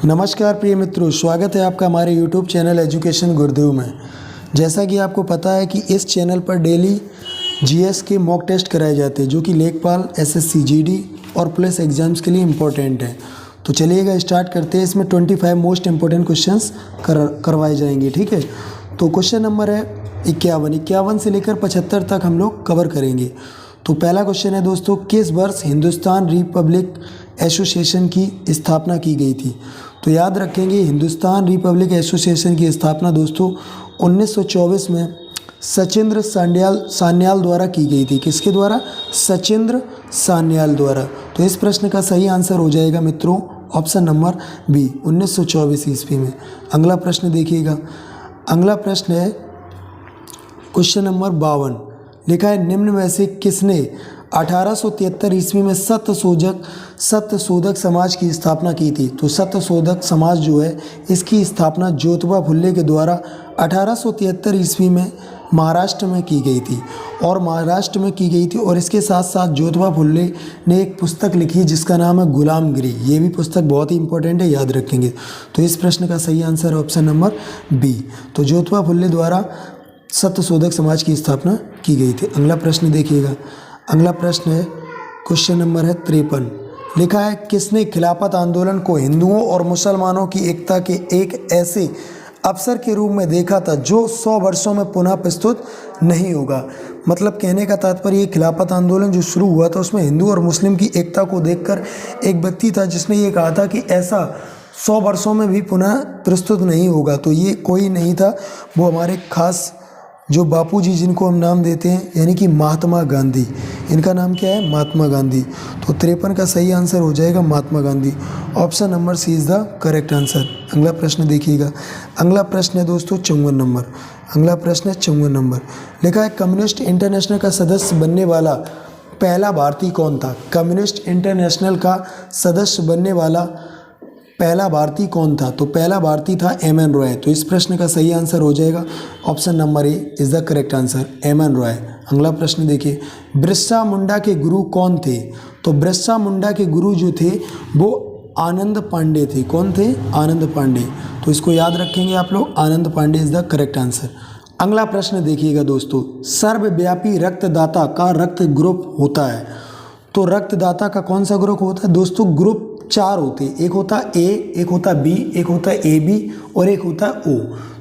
नमस्कार प्रिय मित्रों, स्वागत है आपका हमारे YouTube चैनल एजुकेशन गुरुदेव में। जैसा कि आपको पता है कि इस चैनल पर डेली जीएस के मॉक टेस्ट कराए जाते हैं जो कि लेखपाल, एसएससी, जीडी और पुलिस एग्जाम्स के लिए इम्पोर्टेंट है। तो चलिएगा स्टार्ट करते हैं। इसमें 25 मोस्ट इम्पोर्टेंट क्वेश्चंस करवाए जाएंगे, ठीक है। तो क्वेश्चन नंबर है 51 से लेकर 75 तक हम लोग कवर करेंगे। तो पहला क्वेश्चन है दोस्तों, किस वर्ष हिंदुस्तान रिपब्लिक एसोसिएशन की स्थापना की गई थी? तो याद रखेंगे, हिंदुस्तान रिपब्लिक एसोसिएशन की स्थापना दोस्तों 1924 में सचिंद्र सान्याल द्वारा की गई थी। किसके द्वारा? सचिंद्र सान्याल द्वारा। तो इस प्रश्न का सही आंसर हो जाएगा मित्रों ऑप्शन नंबर बी, 1924 ईस्वी में। अगला प्रश्न देखिएगा। अगला प्रश्न है क्वेश्चन नंबर 52। लिखा है, निम्न में से किसने 1873 ईस्वी में सत्यशोधक समाज की स्थापना की थी? तो सत्यशोधक समाज जो है, इसकी स्थापना ज्योतिबा फुले के द्वारा 1873 ईस्वी में महाराष्ट्र में की गई थी और इसके साथ साथ ज्योतिबा फुले ने एक पुस्तक लिखी जिसका नाम है गुलामगिरी। ये भी पुस्तक बहुत ही इंपॉर्टेंट है, याद रखेंगे। तो इस प्रश्न का सही आंसर है ऑप्शन नंबर बी। तो ज्योतिबा फुले द्वारा सत्यशोधक समाज की स्थापना की गई थी। अगला प्रश्न देखिएगा। अगला प्रश्न है क्वेश्चन नंबर है 53। लिखा है, किसने खिलाफत आंदोलन को हिंदुओं और मुसलमानों की एकता के एक ऐसे अवसर के रूप में देखा था जो 100 वर्षों में पुनः प्रस्तुत नहीं होगा? मतलब कहने का तात्पर्य, ये खिलाफत आंदोलन जो शुरू हुआ था उसमें हिंदू और मुस्लिम की एकता को देखकर एक व्यक्ति था जिसने ये कहा था कि ऐसा 100 वर्षों में भी पुनः प्रस्तुत नहीं होगा। तो ये कोई नहीं था, वो हमारे खास जो बापूजी जिनको हम नाम देते हैं, यानी कि महात्मा गांधी। इनका नाम क्या है? महात्मा गांधी। तो 53 का सही आंसर हो जाएगा Mahatma Gandhi. Option number C is the correct answer. अगला प्रश्न देखिएगा। अगला प्रश्न है दोस्तों 54 नंबर। अगला प्रश्न है 54 नंबर। लिखा है, कम्युनिस्ट इंटरनेशनल का सदस्य बनने वाला पहला भारतीय कौन था? कम्युनिस्ट इंटरनेशनल का सदस्य बनने वाला पहला भारतीय कौन था? तो पहला भारतीय था एम.एन. रॉय। तो इस प्रश्न का सही आंसर हो जाएगा option number A is the correct answer, M.N.. Roy. अगला प्रश्न देखिए, बिरसा मुंडा के गुरु कौन थे? तो बिरसा मुंडा के गुरु जो थे वो आनंद पांडे थे। कौन थे? आनंद पांडे। तो इसको याद रखेंगे आप लोग, Anand Pandey is the correct answer. अगला प्रश्न देखिएगा दोस्तों, सर्वव्यापी रक्तदाता का रक्त ग्रुप होता है। तो रक्तदाता का कौन सा ग्रुप होता है दोस्तों? ग्रुप 4 होते हैं। एक होता ए, एक होता बी, एक होता ए बी और एक होता ओ।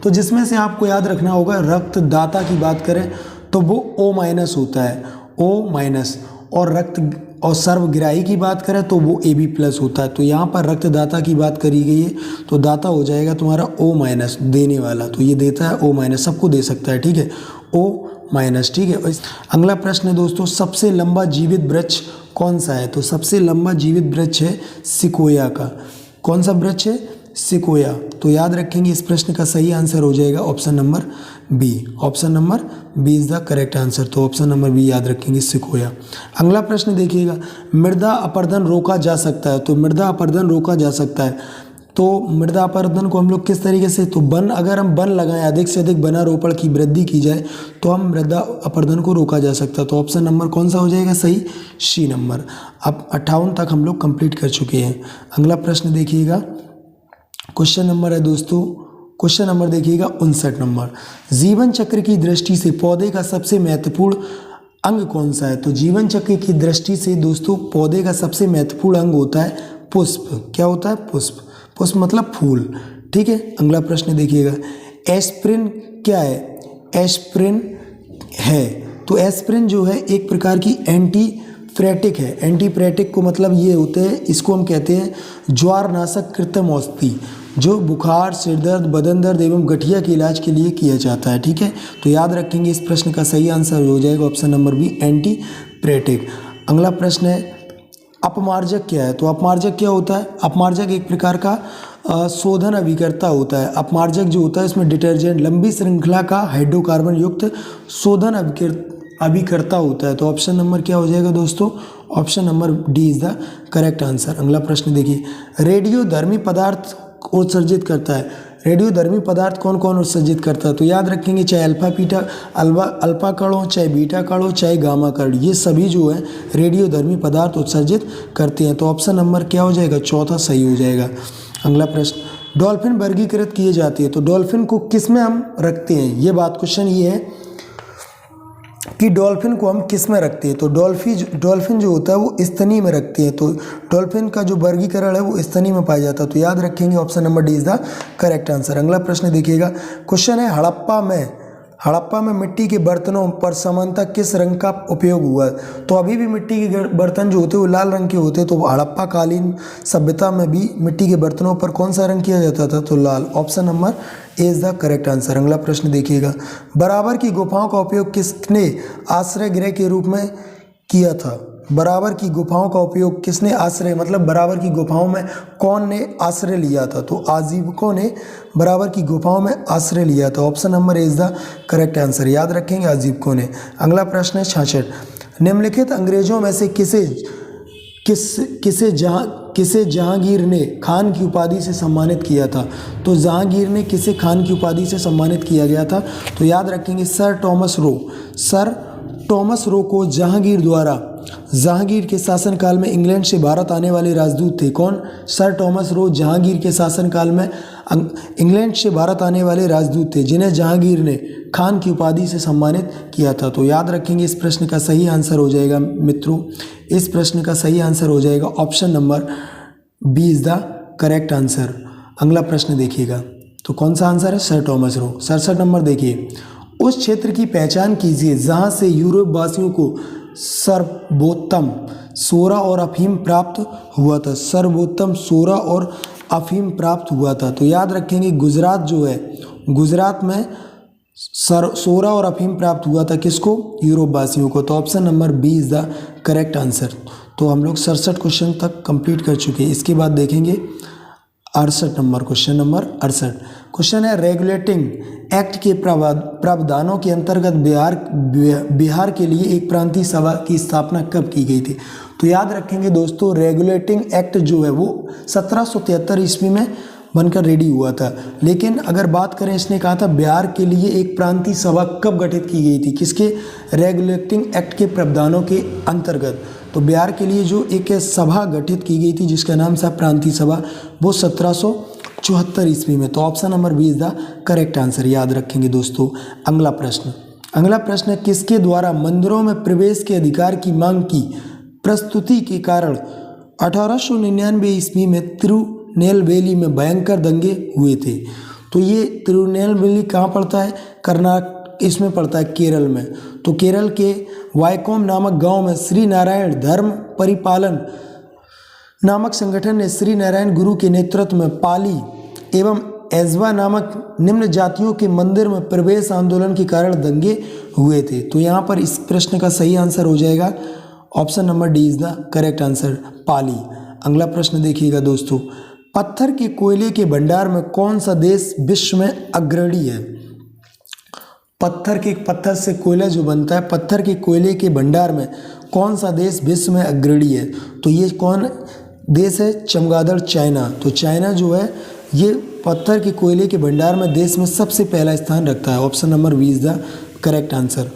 तो जिसमें से आपको याद रखना होगा, रक्तदाता की बात करें तो वो O- होता है, O-। और सर्वग्राही की बात करें तो वो AB+ होता है। तो यहाँ पर रक्तदाता की बात करी गई है तो दाता हो जाएगा तुम्हारा O-, देने वाला। तो ये देता है O-, सबको दे सकता है, ठीक है, O-, ठीक है। अगला प्रश्न है दोस्तों, सबसे लंबा जीवित वृक्ष कौन सा है? तो सबसे लंबा जीवित वृक्ष है सिकोया का। कौन सा वृक्ष है? सिकोया। तो याद रखेंगे, इस प्रश्न का सही आंसर हो जाएगा option number B. Option number B is the correct answer. तो ऑप्शन नंबर बी याद रखेंगे, सिकोया। अगला प्रश्न देखिएगा, मृदा अपरदन रोका जा सकता है? तो मृदा अपरदन रोका जा सकता है। तो मृदा अपरदन को हम लोग किस तरीके से? तो अगर हम वन लगाएं, अधिक से अधिक वनारोपण की वृद्धि की जाए तो हम मृदा अपरदन को रोका जा सकता है। तो ऑप्शन नंबर कौन सा हो जाएगा सही? C number. अब 58 तक हम लोग कंप्लीट कर चुके हैं। अगला प्रश्न देखिएगा, क्वेश्चन नंबर है दोस्तों, क्वेश्चन नंबर देखिएगा 59 नंबर। जीवन चक्र की दृष्टि से पौधे का सबसे महत्वपूर्ण अंग कौन सा है? तो जीवन चक्र की दृष्टि से दोस्तों पौधे का सबसे महत्वपूर्ण अंग होता है पुष्प। क्या होता है? पुष्प। पुष्प मतलब फूल, ठीक है। अगला प्रश्न देखिएगा, एस्पिरिन क्या है? एस्पिरिन है। तो एस्पिरिन जो है एक प्रकार की एंटीप्रेटिक है। एंटीप्रेटिक को मतलब ये होते हैं, इसको हम कहते हैं ज्वारनाशक कृत्रिम औषधि, जो बुखार, सिरदर्द, बदन दर्द एवं गठिया के इलाज के लिए किया जाता है, ठीक है। तो याद रखेंगे, इस प्रश्न का सही आंसर हो जाएगा ऑप्शन नंबर बी, एंटीप्रेटिक। अगला प्रश्न है, अपमार्जक क्या है? तो अपमार्जक क्या होता है? अपमार्जक एक प्रकार का शोधन अभिकर्ता होता है। अपमार्जक जो होता है इसमें डिटर्जेंट, लंबी श्रृंखला का हाइड्रोकार्बन युक्त शोधन अभिकर्ता होता है। तो ऑप्शन नंबर क्या हो जाएगा दोस्तों? Option number D is the correct answer. अगला प्रश्न देखिए, रेडियोधर्मी पदार्थ उत्सर्जित करता है। रेडियोधर्मी पदार्थ कौन कौन उत्सर्जित करता है? तो याद रखेंगे, चाहे अल्फा कण हो, चाहे बीटा कण हो, चाहे गामा कण, ये सभी जो है रेडियोधर्मी पदार्थ उत्सर्जित करते हैं। तो ऑप्शन नंबर क्या हो जाएगा? चौथा सही हो जाएगा। अगला प्रश्न, डॉल्फिन वर्गीकृत किए जाती है, तो डॉल्फिन को किस में हम रखते हैं, ये बात क्वेश्चन ये है कि डॉल्फिन को हम किस में रखते हैं। तो डॉल्फिन जो होता है वो स्तनी में रखते हैं। तो डॉल्फिन का जो वर्गीकरण है वो स्तनी में पाया जाता है। तो याद रखेंगे option number D is the correct answer. अगला प्रश्न देखिएगा, क्वेश्चन है हड़प्पा में मिट्टी के बर्तनों पर सामान्यतः किस रंग का उपयोग हुआ। तो अभी भी मिट्टी के बर्तन जो होते हैं वो लाल रंग के होते हैं। तो हड़प्पा कालीन सभ्यता में भी मिट्टी के बर्तनों पर कौन सा रंग किया जाता था, तो लाल। Option number A is the correct answer. अगला प्रश्न देखिएगा, बराबर की गुफाओं का उपयोग किसने आश्रय गृह के रूप में किया था। बराबर की गुफाओं का उपयोग किसने आश्रय, मतलब बराबर की गुफाओं में कौन ने आश्रय लिया था, तो आजीविकों ने बराबर की गुफाओं में आश्रय लिया था। Option number A is the correct answer. याद रखेंगे आजीविकों ने। अगला प्रश्न है 66, निम्नलिखित अंग्रेजों में से किसे जहांगीर ने खान की उपाधि से सम्मानित किया था। तो जहांगीर ने किसे खान की उपाधि से सम्मानित किया गया था, तो याद रखेंगे सर टॉमस रो को जहांगीर के शासनकाल में इंग्लैंड से भारत आने वाले राजदूत थे। कौन, सर टॉमस रो जहांगीर के शासनकाल में इंग्लैंड से भारत आने वाले राजदूत थे, जिन्हें जहांगीर ने खान की उपाधि से सम्मानित किया था। तो याद रखेंगे इस प्रश्न का सही आंसर हो जाएगा मित्रों, इस प्रश्न का सही आंसर हो जाएगा option number B is the correct answer. अगला प्रश्न देखिएगा, तो कौन सा आंसर है, सर टॉमस रो। 67 नंबर देखिए, उस क्षेत्र की पहचान कीजिए जहां से यूरोप वासियों को सर्वोत्तम सोरा और अफीम प्राप्त हुआ था। सर्वोत्तम सोरा और अफीम प्राप्त हुआ था। तो याद रखेंगे गुजरात जो है, गुजरात में सोरा और अफीम प्राप्त हुआ था किसको, यूरोप वासियों को। तो option number B is the correct answer. तो हम लोग 67 क्वेश्चन तक कंप्लीट कर चुके हैं। इसके बाद देखेंगे 68 नंबर, क्वेश्चन नंबर 68। क्वेश्चन है, रेगुलेटिंग एक्ट के प्रावधानों के अंतर्गत बिहार के लिए एक प्रांतीय सभा की स्थापना कब की गई थी। तो याद रखेंगे दोस्तों, रेगुलेटिंग एक्ट जो है वो 1773 ईस्वी में बनकर रेडी हुआ था। लेकिन अगर बात करें, इसने कहा था बिहार के लिए एक प्रांतीय सभा कब गठित की गई थी, किसके, रेगुलेटिंग एक्ट के प्रावधानों के अंतर्गत। तो बिहार के लिए जो एक सभा गठित की गई थी जिसका नाम था प्रांतीय सभा, वो 1774 ईस्वी में। तो option number B is the correct answer. याद रखेंगे दोस्तों। अगला प्रश्न है, किसके द्वारा मंदिरों में प्रवेश के अधिकार की मांग की प्रस्तुति के कारण 1899 ईस्वी में तिरुनेलवेली में भयंकर दंगे हुए थे। तो ये तिरुनेलवेली कहाँ पड़ता है, कर्नाटक, इसमें पड़ता है केरल में। तो केरल के वायकोम नामक गांव में श्री नारायण धर्म परिपालन नामक संगठन ने श्री नारायण गुरु के नेतृत्व में पाली एवं एजवा नामक निम्न जातियों के मंदिर में प्रवेश आंदोलन के कारण दंगे हुए थे। तो यहाँ पर इस प्रश्न का सही आंसर हो जाएगा option number D is the correct answer, Pali. अगला प्रश्न देखिएगा दोस्तों, पत्थर के कोयले के भंडार में कौन सा देश विश्व में अग्रणी है। पत्थर से कोयला जो बनता है, पत्थर के कोयले के भंडार में कौन सा देश विश्व में अग्रणी है। तो ये कौन देश है, चमगादड़ चाइना। तो चाइना जो है ये पत्थर के कोयले के भंडार में देश में सबसे पहला स्थान रखता है। Option number B is the correct answer.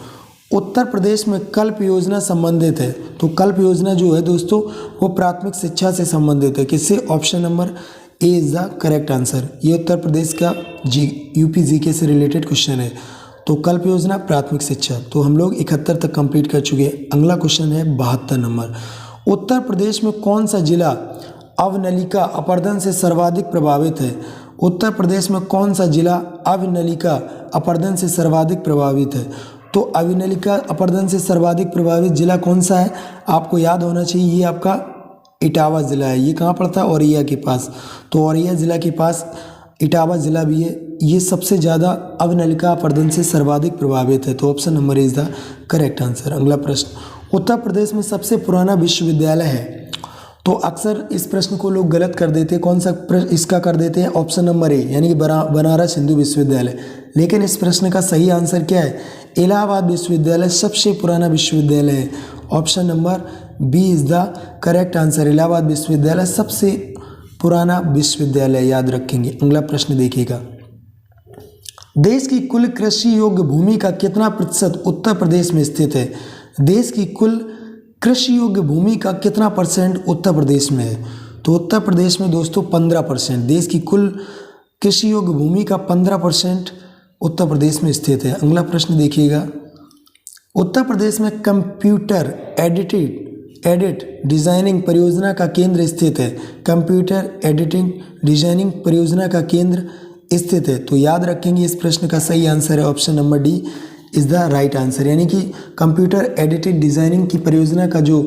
Uttar Pradesh में कल्प योजना संबंधित है। तो कल्प योजना जो है दोस्तों वो प्राथमिक शिक्षा से संबंधित है, किससे, option number A is the correct answer. ये उत्तर प्रदेश का यूपी जीके से रिलेटेड क्वेश्चन है। तो कल्प योजना प्राथमिक शिक्षा। तो हम लोग 71 तक कंप्लीट कर चुके हैं। अगला क्वेश्चन है 72 नंबर, उत्तर प्रदेश में कौन सा जिला अवनलिका अपरदन से सर्वाधिक प्रभावित है। उत्तर प्रदेश में कौन सा जिला अवनलिका अपरदन से सर्वाधिक प्रभावित है। तो अवनलिका अपरदन से सर्वाधिक प्रभावित जिला कौन सा है, आपको याद होना चाहिए, ये आपका इटावा ज़िला है। ये कहाँ पड़ता है, औरैया के पास। तो औरैया ज़िला के पास इटावा ज़िला भी है। ये सबसे ज़्यादा अवनलिका अपरदन से सर्वाधिक प्रभावित है। तो option number is the correct answer. अगला प्रश्न, उत्तर प्रदेश में सबसे पुराना विश्वविद्यालय है। तो अक्सर इस प्रश्न को लोग गलत कर देते हैं। कौन सा इसका कर देते हैं, ऑप्शन नंबर ए यानी कि बनारस हिंदू विश्वविद्यालय। लेकिन इस प्रश्न का सही आंसर क्या है, इलाहाबाद विश्वविद्यालय सबसे पुराना विश्वविद्यालय है। Option number B is the correct answer. Allahabad विश्वविद्यालय सबसे पुराना विश्वविद्यालय, याद रखेंगे। अगला प्रश्न देखिएगा, देश की कुल कृषि योग्य भूमि का कितना प्रतिशत उत्तर प्रदेश में स्थित है। देश की कुल कृषि योग्य भूमि का कितना परसेंट उत्तर प्रदेश में है। तो उत्तर प्रदेश में दोस्तों 15%, देश की कुल कृषि योग्य भूमि का 15% उत्तर प्रदेश में स्थित है। अगला प्रश्न देखिएगा, उत्तर प्रदेश में कंप्यूटर एडिट डिजाइनिंग परियोजना का केंद्र स्थित है। कंप्यूटर एडिटिंग डिजाइनिंग परियोजना का केंद्र स्थित है। तो याद रखेंगे इस प्रश्न का सही आंसर है option number D is the right answer, यानी कि कंप्यूटर एडिटेड डिजाइनिंग की परियोजना का जो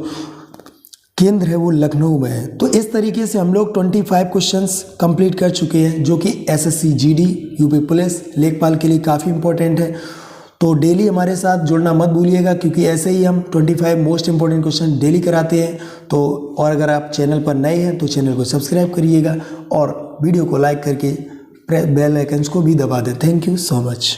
केंद्र है वो लखनऊ में है। तो इस तरीके से हम लोग 25 क्वेश्चंस कंप्लीट कर चुके हैं, जो कि एसएससी जीडी, यूपी पुलिस, लेखपाल के लिए काफ़ी इंपॉर्टेंट है। तो डेली हमारे साथ जुड़ना मत भूलिएगा, क्योंकि ऐसे ही हम 25 मोस्ट इंपॉर्टेंट क्वेश्चन डेली कराते हैं। तो और अगर आप चैनल पर नए हैं तो चैनल को सब्सक्राइब करिएगा और वीडियो को लाइक करके बेल आइकन्स को भी दबा दें। Thank you so much.